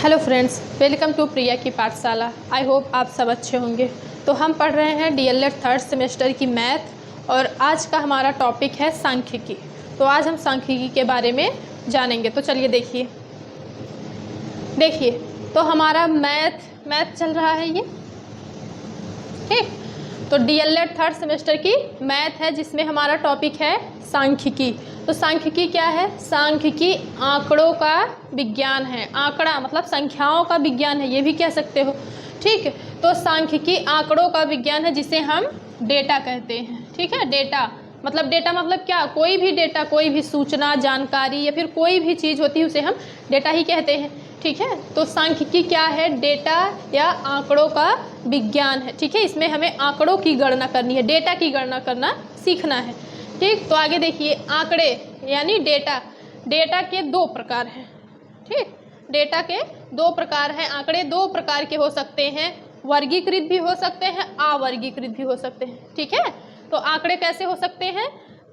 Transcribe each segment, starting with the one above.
Hello friends, welcome to प्रिया की पाठशाला। I hope आप सब अच्छे होंगे। तो हम पढ़ रहे हैं डीएलएड थर्ड सेमेस्टर की मैथ और आज का हमारा टॉपिक है सांख्यिकी। तो आज हम सांख्यिकी के बारे में जानेंगे। तो चलिए देखिए तो हमारा मैथ चल रहा है ये, ठीक। तो डीएलएड थर्ड सेमेस्टर की मैथ है जिसमें हमारा टॉपिक है सांख्यिकी। तो सांख्यिकी क्या है? सांख्यिकी आंकड़ों का विज्ञान है। आंकड़ा मतलब संख्याओं का विज्ञान है, ये भी कह सकते हो, ठीक। तो सांख्यिकी आंकड़ों का विज्ञान है जिसे हम डेटा कहते हैं, ठीक है। डेटा मतलब क्या? कोई भी डेटा, कोई भी सूचना, जानकारी या फिर कोई भी चीज़ होती है उसे हम डेटा ही कहते हैं, ठीक है। तो सांख्यिकी क्या है? डेटा या आंकड़ों का विज्ञान है, ठीक है। इसमें हमें आंकड़ों की गणना करनी है, डेटा की गणना करना सीखना है, ठीक। तो आगे देखिए, आंकड़े यानी डेटा के दो प्रकार हैं, ठीक। डेटा के दो प्रकार हैं। आंकड़े दो प्रकार के हो सकते हैं, वर्गीकृत भी हो सकते हैं, अवर्गीकृत भी हो सकते हैं, ठीक है। तो आंकड़े कैसे हो सकते हैं?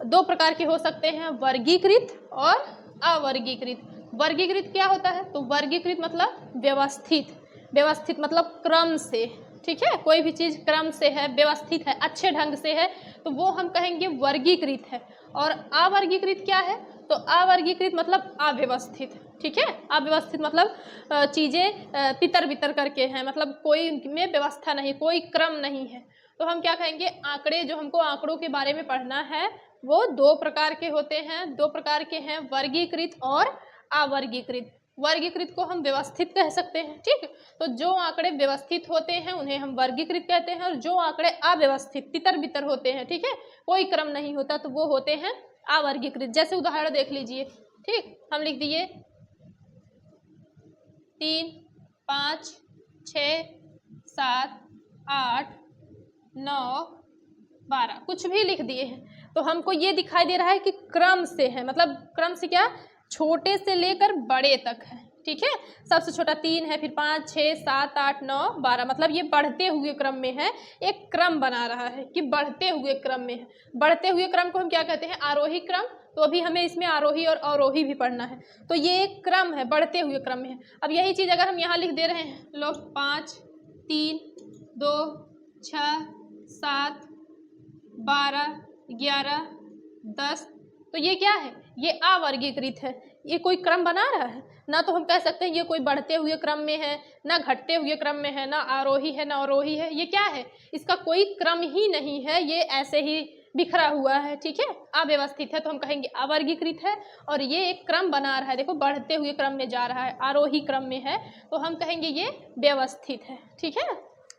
दो प्रकार के हो सकते हैं, वर्गीकृत और अवर्गीकृत। वर्गीकृत क्या होता है? तो वर्गीकृत मतलब व्यवस्थित मतलब क्रम से, ठीक है। कोई भी चीज़ क्रम से है, व्यवस्थित है, अच्छे ढंग से है, तो वो हम कहेंगे वर्गीकृत है। और अवर्गीकृत क्या है? तो अवर्गीकृत मतलब अव्यवस्थित, ठीक है। अव्यवस्थित मतलब चीज़ें तितर बितर करके हैं, मतलब कोई में व्यवस्था नहीं, कोई क्रम नहीं है। तो हम क्या कहेंगे? आंकड़े, जो हमको आंकड़ों के बारे में पढ़ना है वो दो प्रकार के होते हैं। दो प्रकार के हैं, वर्गीकृत और अवर्गीकृत। वर्गीकृत को हम व्यवस्थित कह सकते हैं, ठीक। तो जो आंकड़े व्यवस्थित होते हैं उन्हें हम वर्गीकृत कहते हैं, और जो आंकड़े अव्यवस्थित तितर बितर होते हैं, ठीक है, कोई क्रम नहीं होता, तो वो होते हैं अवर्गीकृत। जैसे उदाहरण देख लीजिए, ठीक। हम लिख दिए 3, 5, 6, 7, 8, 9, 12, कुछ भी लिख दिए हैं। तो हमको ये दिखाई दे रहा है कि क्रम से है, मतलब क्रम से क्या? छोटे से लेकर बड़े तक है, ठीक है। सबसे छोटा 3 है, फिर 5, 6, 7, 8, 9, 12, मतलब ये बढ़ते हुए क्रम में है। एक क्रम बना रहा है कि बढ़ते हुए क्रम में है। बढ़ते हुए क्रम को हम क्या कहते हैं? आरोही क्रम। तो अभी हमें इसमें आरोही और अवरोही भी पढ़ना है। तो ये एक क्रम है, बढ़ते हुए क्रम में है। अब यही चीज़ अगर हम यहाँ लिख दे रहे हैं, लो 5, 3, 2, 6, 7, 12, 11, 10, तो ये क्या है? ये अवर्गीकृत है। ये कोई क्रम बना रहा है ना, तो हम कह सकते हैं ये कोई बढ़ते हुए क्रम में है, ना घटते हुए क्रम में है, ना आरोही है ना अवरोही है। ये क्या है? इसका कोई क्रम ही नहीं है, ये ऐसे ही बिखरा हुआ है, ठीक है। अव्यवस्थित है तो हम कहेंगे अवर्गीकृत है। और ये एक क्रम बना रहा है, देखो बढ़ते हुए क्रम में जा रहा है, आरोही क्रम में है, तो हम कहेंगे ये व्यवस्थित है, ठीक है।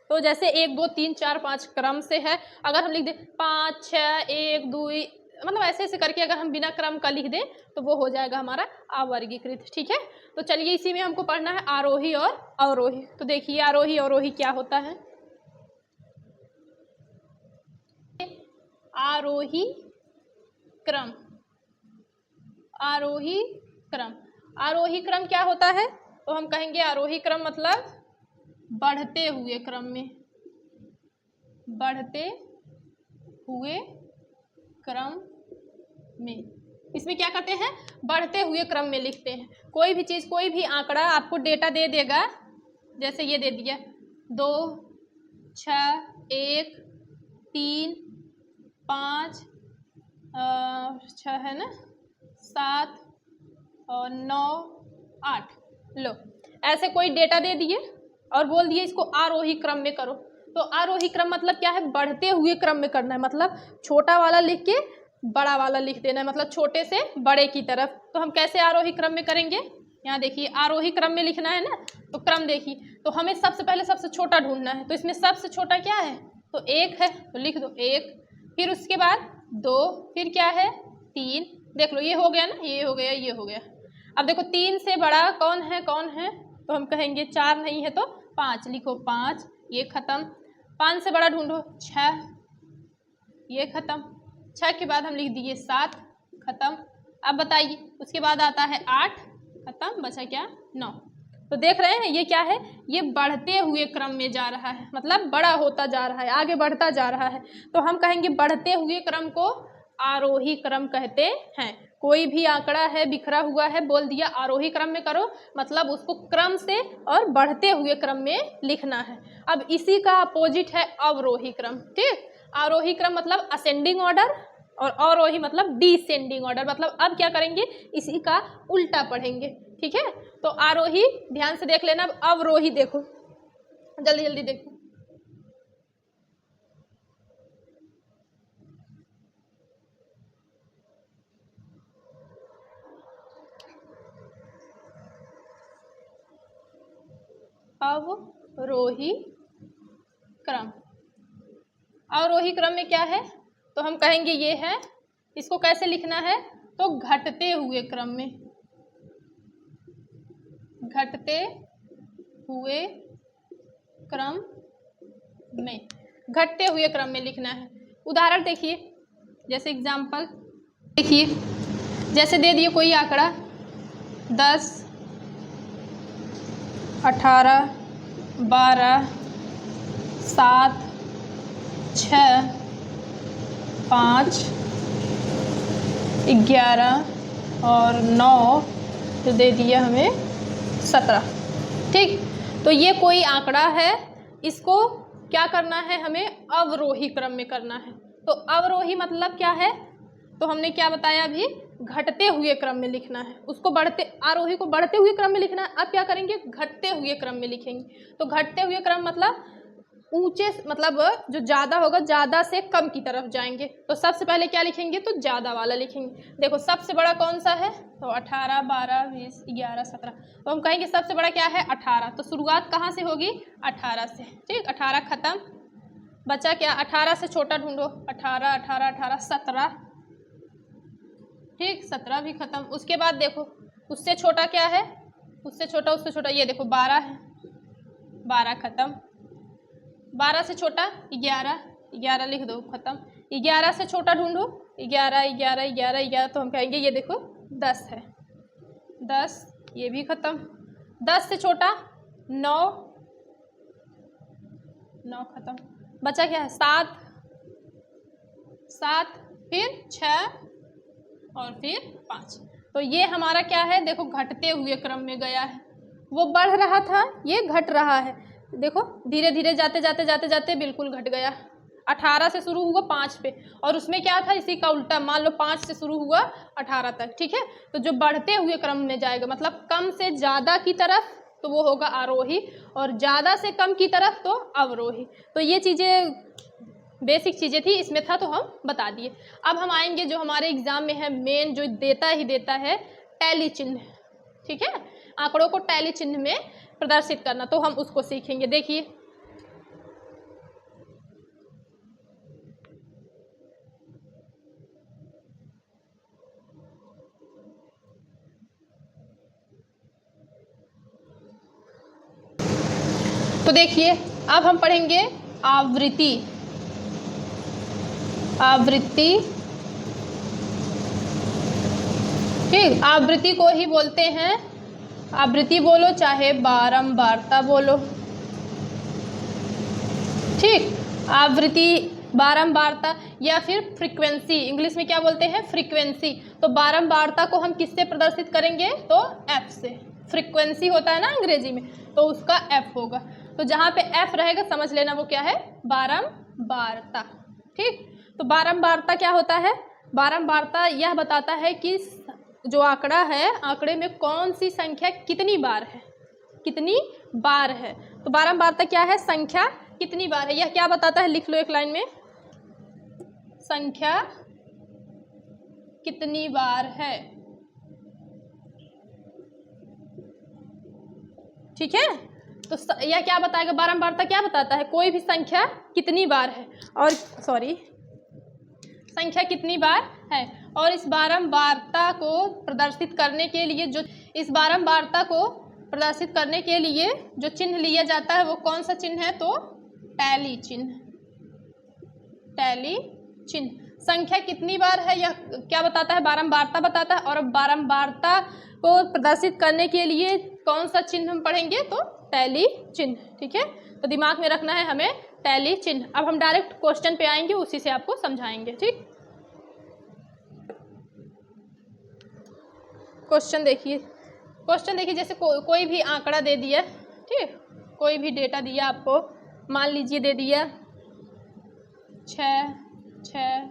तो जैसे 1, 2, 3, 4, 5 क्रम से है। अगर हम लिख दें 5, 6, 1, 2, मतलब ऐसे ऐसे करके अगर हम बिना क्रम का लिख दें तो वो हो जाएगा हमारा अवर्गीकृत, ठीक है। तो चलिए इसी में हमको पढ़ना है आरोही और अवरोही। तो देखिए आरोही अवरोही क्या होता है। आरोही क्रम, आरोही क्रम, आरोही क्रम क्या होता है? तो हम कहेंगे आरोही क्रम मतलब बढ़ते हुए क्रम में, बढ़ते हुए क्रम में। इसमें क्या करते हैं? बढ़ते हुए क्रम में लिखते हैं। कोई भी चीज़, कोई भी आंकड़ा आपको डेटा दे देगा, जैसे ये दे दिया 2, 6, 1, 3, 5, 6 है ना, 7 और 9, 8, लो ऐसे कोई डेटा दे दिए और बोल दिए इसको आरोही क्रम में करो। तो आरोही क्रम मतलब क्या है? बढ़ते हुए क्रम में करना है, मतलब छोटा वाला लिख के बड़ा वाला लिख देना है, मतलब छोटे से बड़े की तरफ। तो हम कैसे आरोही क्रम में करेंगे? यहाँ देखिए आरोही क्रम में लिखना है ना, तो क्रम देखिए, तो हमें सबसे पहले सबसे छोटा ढूंढना है। तो इसमें सबसे छोटा क्या है? तो 1 है, तो लिख दो 1, फिर उसके बाद 2, फिर क्या है? 3, देख लो ये हो गया ना, ये हो गया, ये हो गया। अब देखो 3 से बड़ा कौन है? तो हम कहेंगे 4 नहीं है तो 5, लिखो 5, ये खत्म। 5 से बड़ा ढूंढो 6, ये खत्म। 6 के बाद हम लिख दिए 7, खत्म। अब बताइए उसके बाद आता है 8, खत्म, बचा क्या? 9। तो देख रहे हैं ये क्या है? ये बढ़ते हुए क्रम में जा रहा है, मतलब बड़ा होता जा रहा है, आगे बढ़ता जा रहा है। तो हम कहेंगे बढ़ते हुए क्रम को आरोही क्रम कहते हैं। कोई भी आंकड़ा है बिखरा हुआ है, बोल दिया आरोही क्रम में करो, मतलब उसको क्रम से और बढ़ते हुए क्रम में लिखना है। अब इसी का अपोजिट है अवरोही क्रम। ठीक, आरोही क्रम मतलब असेंडिंग ऑर्डर और अवरोही मतलब डिसेंडिंग ऑर्डर। मतलब अब क्या करेंगे, इसी का उल्टा पढ़ेंगे। ठीक है, तो आरोही ध्यान से देख लेना, अब अवरोही देखो, जल्दी जल्दी देखो। अवरोही क्रम, अवरोही क्रम में क्या है, तो हम कहेंगे ये है, इसको कैसे लिखना है, तो घटते हुए क्रम में, घटते हुए क्रम में, घटते हुए क्रम में लिखना है। उदाहरण देखिए, जैसे एग्जाम्पल देखिए, जैसे दे दिए कोई आंकड़ा 10, 18, 12, 7, 6, 5, 11 और 9, तो दे दिया हमें 17। ठीक, तो ये कोई आंकड़ा है, इसको क्या करना है, हमें अवरोही क्रम में करना है। तो अवरोही मतलब क्या है, तो हमने क्या बताया अभी, घटते हुए क्रम में लिखना है उसको, बढ़ते, आरोही को बढ़ते हुए क्रम में लिखना है। अब क्या करेंगे, घटते हुए क्रम में लिखेंगे। तो घटते हुए क्रम मतलब ऊंचे, मतलब जो ज़्यादा होगा ज़्यादा से कम की तरफ जाएंगे। तो सबसे पहले क्या लिखेंगे, तो ज़्यादा वाला लिखेंगे। देखो सबसे बड़ा कौन सा है, तो 18, 12, 20, 11, 17, तो हम कहेंगे सबसे बड़ा क्या है, 18। तो शुरुआत कहाँ से होगी, 18 से। ठीक, 18 खत्म, बचा क्या, 18 से छोटा ढूंढो, 18, 18, 18, 17। ठीक, 17 भी खत्म। उसके बाद देखो उससे छोटा क्या है, उससे छोटा, ये देखो 12 है, 12 खत्म। 12 से छोटा 11, 11 लिख दो, खत्म। 11 से छोटा ढूंढो, 11, 11, 11, 11, तो हम कहेंगे ये देखो 10 है, 10, ये भी खत्म। 10 से छोटा 9, 9 खत्म। बचा क्या है, 7, 7, फिर 6 और फिर 5। तो ये हमारा क्या है, देखो घटते हुए क्रम में गया है, वो बढ़ रहा था, ये घट रहा है। देखो धीरे धीरे जाते जाते जाते जाते बिल्कुल घट गया। 18 से शुरू हुआ 5 पे, और उसमें क्या था, इसी का उल्टा, मान लो 5 से शुरू हुआ 18 तक। ठीक है, तो जो बढ़ते हुए क्रम में जाएगा, मतलब कम से ज़्यादा की तरफ, तो वो होगा आरोही, और ज़्यादा से कम की तरफ तो अवरोही। तो ये चीज़ें बेसिक चीज़ें थी, इसमें था तो हम बता दिए। अब हम आएंगे जो हमारे एग्जाम में है, मेन जो देता ही देता है, टैली चिन्ह। ठीक है, आंकड़ों को टैली चिन्ह में प्रदर्शित करना, तो हम उसको सीखेंगे। देखिए तो देखिए, अब हम पढ़ेंगे आवृत्ति। आवृत्ति, ठीक, आवृत्ति को ही बोलते हैं, आवृत्ति बोलो चाहे बारंबारता बोलो। ठीक, आवृत्ति, बारंबारता या फिर फ्रीक्वेंसी, इंग्लिश में क्या बोलते हैं, फ्रीक्वेंसी। तो बारंबारता को हम किससे प्रदर्शित करेंगे, तो एफ से। फ्रीक्वेंसी होता है ना अंग्रेजी में, तो उसका एफ होगा। तो जहाँ पे एफ रहेगा समझ लेना वो क्या है, बारंबारता। ठीक, तो बारंबारता क्या होता है, बारंबारता यह बताता है कि जो आंकड़ा है, आंकड़े में कौन सी संख्या कितनी बार है, कितनी बार है। तो बारंबारता क्या है, संख्या कितनी बार है, यह क्या बताता है, लिख लो एक लाइन में, संख्या कितनी बार है। ठीक है, तो यह क्या बताएगा, बारंबारता क्या बताता है, कोई भी संख्या कितनी बार है, और संख्या कितनी बार है। और इस बारंबारता को प्रदर्शित करने के लिए प्रदर्शित करने के लिए जो चिन्ह लिया जाता है वो कौन सा चिन्ह है, तो टैली चिन्ह। टैली चिन्ह संख्या कितनी बार है यह क्या बताता है, बारंबारता बताता है। और बारंबारता को प्रदर्शित करने के लिए कौन सा चिन्ह हम पढ़ेंगे, तो टैली चिन्ह। ठीक है, तो दिमाग में रखना है हमें टैली चिन्ह। अब हम डायरेक्ट क्वेश्चन पे आएंगे, उसी से आपको समझाएंगे। ठीक, क्वेश्चन देखिए, जैसे कोई भी आंकड़ा दे दिया, ठीक, कोई भी डेटा दिया आपको, मान लीजिए दे दिया 6 6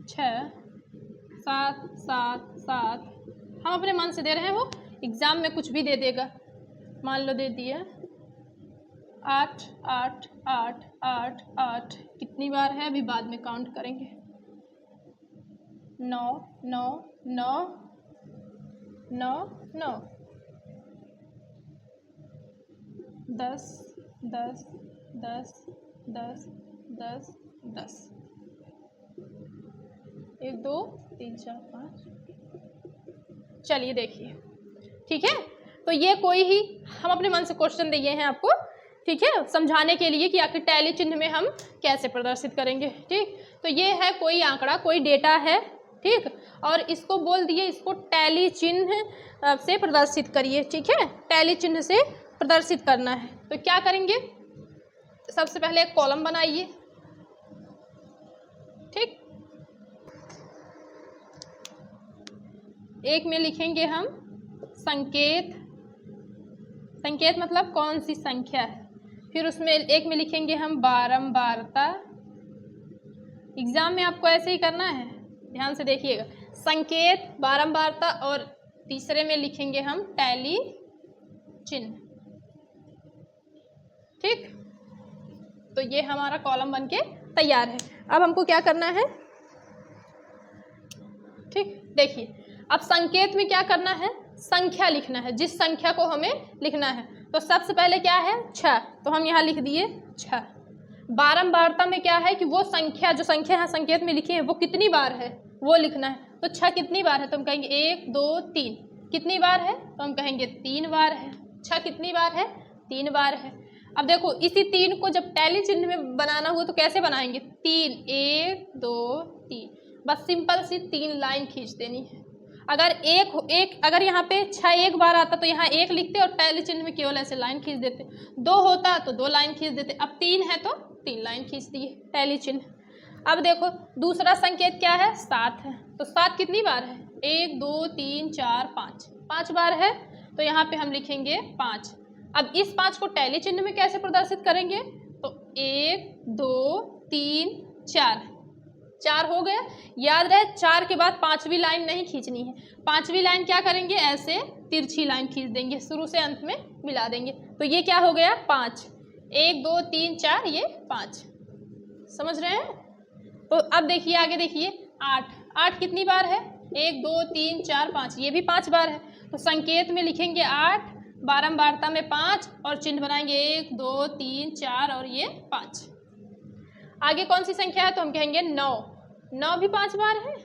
6 7 7 7, हम अपने मन से दे रहे हैं, वो एग्ज़ाम में कुछ भी दे देगा। मान लो दे दिया 8 8 8 8 8, कितनी बार है अभी बाद में काउंट करेंगे, 9 9 9 9 9, 10 10 10 10 10 10, 1 2 3 4 5। चलिए देखिए, ठीक है। तो ये कोई ही हम अपने मन से क्वेश्चन दिए हैं आपको, ठीक है, समझाने के लिए कि आखिर टैली चिन्ह में हम कैसे प्रदर्शित करेंगे, ठीक। तो ये है कोई आंकड़ा, कोई डेटा है, ठीक, और इसको बोल दिए इसको टैली चिन्ह से प्रदर्शित करिए, ठीक है, टैली चिन्ह से प्रदर्शित करना है। तो क्या करेंगे, सबसे पहले एक कॉलम बनाइए, ठीक, एक में लिखेंगे हम संकेत, संकेत मतलब कौन सी संख्या है, फिर उसमें एक में लिखेंगे हम बारंबारता। एग्जाम में आपको ऐसे ही करना है, ध्यान से देखिएगा, संकेत, बारंबारता, और तीसरे में लिखेंगे हम टैली चिन्ह, ठीक। तो ये हमारा कॉलम बनके तैयार है। अब हमको क्या करना है, ठीक, देखिए अब संकेत में क्या करना है, संख्या लिखना है, जिस संख्या को हमें लिखना है। तो सबसे पहले क्या है 6, तो हम यहाँ लिख दिए 6। बारंबारता में क्या है कि वो संख्या, जो संख्या है संकेत में लिखी है वो कितनी बार है वो लिखना है। तो 6 कितनी बार है, तो हम कहेंगे 1 2 3, कितनी बार है, तो हम कहेंगे 3 बार है। 6 कितनी बार है, 3 बार है। अब देखो इसी 3 को जब टैली चिन्ह में बनाना हुआ तो कैसे बनाएंगे, 3 1 2 3, बस सिंपल सी 3 लाइन खींच देनी है। अगर अगर यहाँ पे 6 एक बार आता तो यहाँ 1 लिखते और टैली चिन्ह में केवल ऐसे लाइन खींच देते, 2 होता तो 2 लाइन खींच देते, अब 3 है तो 3 लाइन खींच दिए टैली चिन्ह। अब देखो दूसरा संकेत क्या है, 7 है, तो 7 कितनी बार है, 1 2 3 4 5, 5 बार है, तो यहाँ पे हम लिखेंगे 5। अब इस 5 को टैली चिन्ह में कैसे प्रदर्शित करेंगे, तो 1 2 3 4, 4 हो गया। याद रहे 4 के बाद 5वीं लाइन नहीं खींचनी है, 5वीं लाइन क्या करेंगे, ऐसे तिरछी लाइन खींच देंगे, शुरू से अंत में मिला देंगे। तो ये क्या हो गया 5, 1 2 3 4, ये 5, समझ रहे हैं। तो अब देखिए आगे देखिए 8, 8 कितनी बार है, 1 2 3 4 5, ये भी 5 बार है। तो संकेत में लिखेंगे 8, बारंबारता में 5, और चिन्ह बनाएंगे 1 2 3 4 और ये 5। आगे कौन सी संख्या है, तो हम कहेंगे 9, 9 भी 5 बार है।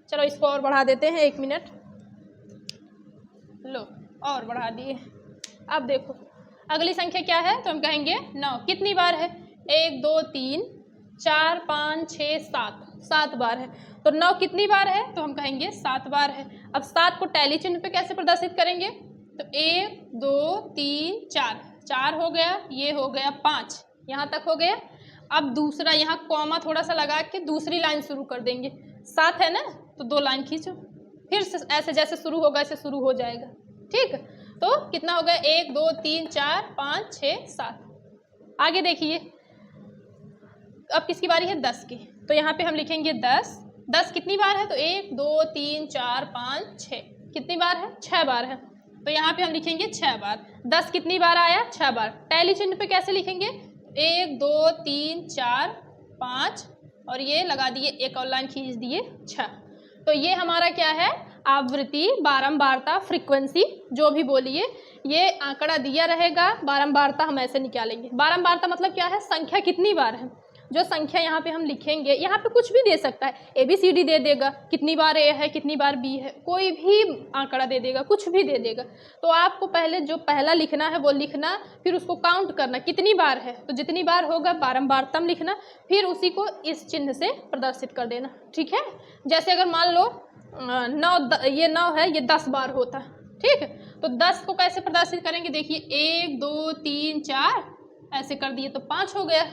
चलो इसको और बढ़ा देते हैं, 1 मिनट, लो और बढ़ा दिए। अब देखो अगली संख्या क्या है, तो हम कहेंगे 9 कितनी बार है, 1 2 3 4 5 6 7, 7 बार है। तो 9 कितनी बार है, तो हम कहेंगे 7 बार है। अब 7 को टैली चिन्ह पे कैसे प्रदर्शित करेंगे, तो 1 2 3 4, 4 हो गया, ये हो गया 5, यहाँ तक हो गया। अब दूसरा यहाँ कॉमा थोड़ा सा लगा के दूसरी लाइन शुरू कर देंगे, 7 है ना, तो 2 लाइन खींचो, फिर से ऐसे जैसे शुरू होगा ऐसे शुरू हो जाएगा, ठीक। तो कितना हो गया, 1 2 3 4 5 6 7। आगे देखिए अब किसकी बारी है, 10 की। तो यहाँ पे हम लिखेंगे 10, 10 कितनी बार है, तो 1 2 3 4 5 6, कितनी बार है, 6 बार है। तो यहाँ पे हम लिखेंगे 6 बार। 10 कितनी बार आया, 6 बार। टैली चिन्ह पे कैसे लिखेंगे, 1 2 3 4 5, और ये लगा दिए, एक और लाइन खींच दिए 6। तो ये हमारा क्या है, आवृत्ति, बारंबारता, फ्रीक्वेंसी, जो भी बोलिए, ये आंकड़ा दिया रहेगा। बारंबारता हम ऐसे निकालेंगे, बारंबारता मतलब क्या है, संख्या कितनी बार है। जो संख्या यहाँ पे हम लिखेंगे, यहाँ पे कुछ भी दे सकता है, ABCD दे देगा, कितनी बार A है कितनी बार B है, कोई भी आंकड़ा दे देगा, कुछ भी दे देगा। तो आपको पहले जो पहला लिखना है वो लिखना, फिर उसको काउंट करना कितनी बार है, तो जितनी बार होगा बारंबारता में लिखना, फिर उसी को इस चिन्ह से प्रदर्शित कर देना, ठीक है। जैसे अगर मान लो 9, ये 9 है, ये 10 बार होता, ठीक। तो 10 को कैसे प्रदर्शित करेंगे, देखिए 1 2 3 4 ऐसे कर दिए तो 5 हो गया।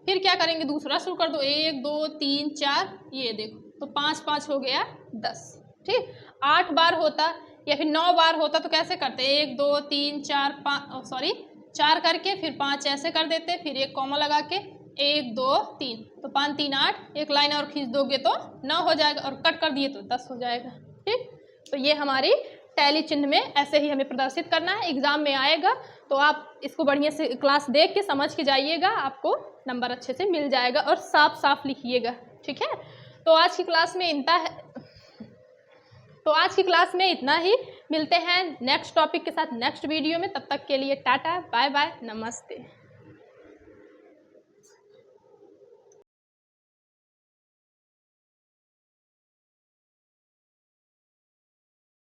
फिर क्या करेंगे, दूसरा शुरू कर दो, 1 2 3 4, ये देखो तो 5 5 हो गया 10, ठीक। 8 बार होता या फिर 9 बार होता तो कैसे करते, 1 2 3 4 5 सॉरी 4 करके फिर 5 ऐसे कर देते, फिर एक कॉमा लगा के 1 2 3, तो 5 3 8, एक लाइन और खींच दोगे तो 9 हो जाएगा और कट कर दिए तो 10 हो जाएगा। ठीक, तो ये हमारी टैली चिन्ह में ऐसे ही हमें प्रदर्शित करना है। एग्जाम में आएगा तो आप इसको बढ़िया से क्लास देख के समझ के जाइएगा, आपको नंबर अच्छे से मिल जाएगा और साफ साफ लिखिएगा। ठीक है, तो आज की क्लास में इतना ही। मिलते हैं नेक्स्ट टॉपिक के साथ नेक्स्ट वीडियो में, तब तक के लिए टाटा बाय बाय नमस्ते।